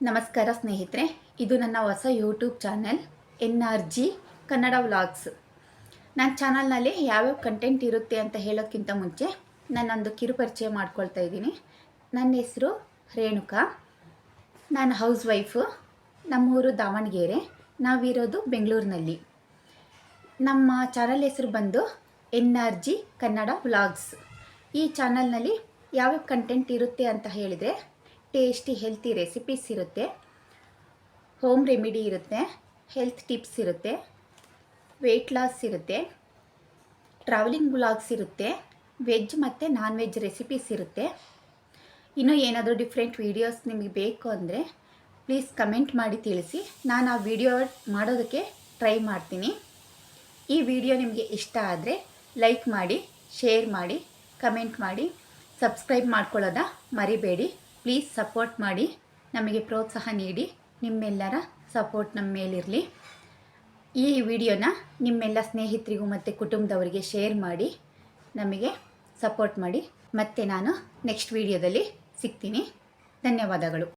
ನಮಸ್ಕಾರ ಸ್ನೇಹಿತರೆ, ಇದು ನನ್ನ ಹೊಸ YouTube channel NRG Kannada vlogs. ನನ್ನ ಚಾನಲ್ನಲ್ಲಿ ಯಾವ್ಯಾವ ಕಂಟೆಂಟ್ ಇರುತ್ತೆ ಅಂತ ಹೇಳೋಕ್ಕಿಂತ ಮುಂಚೆ ನಾನೊಂದು ಕಿರುಪರಿಚಯ ಮಾಡ್ಕೊಳ್ತಾ ಇದ್ದೀನಿ. ನನ್ನ ಹೆಸರು ರೇಣುಕಾ, ನಾನು ಹೌಸ್ ವೈಫು. ನಮ್ಮೂರು ದಾವಣಗೆರೆ, ನಾವಿರೋದು ಬೆಂಗಳೂರಿನಲ್ಲಿ. ನಮ್ಮ ಚಾನಲ್ ಹೆಸರು ಬಂದು NRG ಕನ್ನಡ ವ್ಲಾಗ್ಸ್. ಈ ಚಾನಲ್ನಲ್ಲಿ ಯಾವ್ಯಾವ ಕಂಟೆಂಟ್ ಇರುತ್ತೆ ಅಂತ ಹೇಳಿದರೆ, ಟೇಸ್ಟಿ ಹೆಲ್ತಿ ರೆಸಿಪೀಸ್ ಇರುತ್ತೆ, ಹೋಮ್ ರೆಮಿಡಿ ಇರುತ್ತೆ, ಹೆಲ್ತ್ ಟಿಪ್ಸ್ ಇರುತ್ತೆ, ವೆಯ್ಟ್ ಲಾಸ್ ಇರುತ್ತೆ, ಟ್ರಾವೆಲಿಂಗ್ ವ್ಲಾಗ್ಸ್ ಇರುತ್ತೆ, ವೆಜ್ ಮತ್ತು ನಾನ್ ವೆಜ್ ರೆಸಿಪೀಸ್ ಇರುತ್ತೆ. ಇನ್ನೂ ಏನಾದರೂ ಡಿಫ್ರೆಂಟ್ ವೀಡಿಯೋಸ್ ನಿಮಗೆ ಬೇಕು ಅಂದರೆ ಪ್ಲೀಸ್ ಕಮೆಂಟ್ ಮಾಡಿ ತಿಳಿಸಿ. ನಾನು ಆ ವಿಡಿಯೋ ಮಾಡೋದಕ್ಕೆ ಟ್ರೈ ಮಾಡ್ತೀನಿ. ಈ ವಿಡಿಯೋ ನಿಮಗೆ ಇಷ್ಟ ಆದರೆ ಲೈಕ್ ಮಾಡಿ, ಶೇರ್ ಮಾಡಿ, ಕಮೆಂಟ್ ಮಾಡಿ, ಸಬ್ಸ್ಕ್ರೈಬ್ ಮಾಡ್ಕೊಳ್ಳೋದ ಮರಿಬೇಡಿ. ಪ್ಲೀಸ್ ಸಪೋರ್ಟ್ ಮಾಡಿ, ನಮಗೆ ಪ್ರೋತ್ಸಾಹ ನೀಡಿ. ನಿಮ್ಮೆಲ್ಲರ ಸಪೋರ್ಟ್ ನಮ್ಮ ಮೇಲಿರಲಿ. ಈ ವಿಡಿಯೋನ ನಿಮ್ಮೆಲ್ಲ ಸ್ನೇಹಿತರಿಗೂ ಮತ್ತು ಕುಟುಂಬದವರಿಗೆ ಶೇರ್ ಮಾಡಿ, ನಮಗೆ ಸಪೋರ್ಟ್ ಮಾಡಿ. ಮತ್ತು ನಾನು ನೆಕ್ಸ್ಟ್ ವಿಡಿಯೋದಲ್ಲಿ ಸಿಗ್ತೀನಿ. ಧನ್ಯವಾದಗಳು.